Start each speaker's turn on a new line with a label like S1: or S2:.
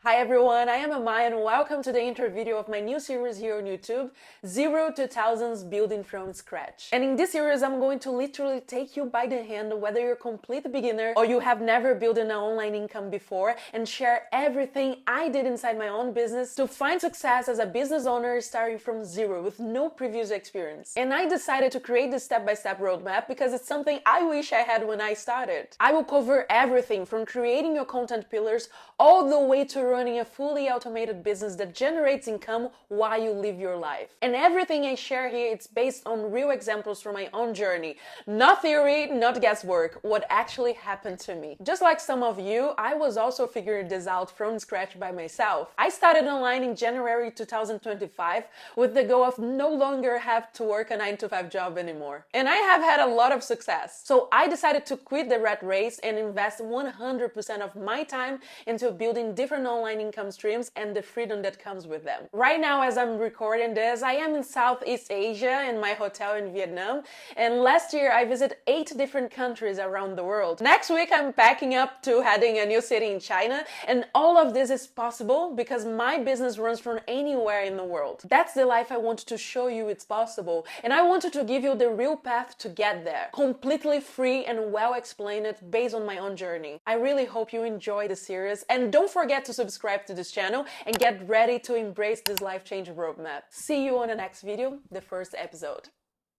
S1: Hi everyone, I am Amaya and welcome to the intro video of my new series here on YouTube, 0 to Thousands Building from Scratch. And in this series I'm going to literally take you by the hand whether you're a complete beginner or you have never built an online income before and share everything I did inside my own business to find success as a business owner starting from zero with no previous experience. And I decided to create this step-by-step roadmap because it's something I wish I had when I started. I will cover everything from creating your content pillars all the way to running a fully automated business that generates income while you live your life. And everything I share here, it's based on real examples from my own journey. Not theory, not guesswork, what actually happened to me. Just like some of you, I was also figuring this out from scratch by myself. I started online in January 2025 with the goal of no longer have to work a 9-to-5 job anymore. And I have had a lot of success. So I decided to quit the rat race and invest 100% of my time into building different online income streams and the freedom that comes with them. Right now, as I'm recording this, I am in Southeast Asia in my hotel in Vietnam, and last year I visited 8 different countries around the world. Next week I'm packing up to heading a new city in China, and all of this is possible because my business runs from anywhere in the world. That's the life I want to show you it's possible, and I wanted to give you the real path to get there, completely free and well explained based on my own journey. I really hope you enjoy the series, and don't forget to subscribe to this channel and get ready to embrace this life-changing roadmap. See you on the next video, the first episode.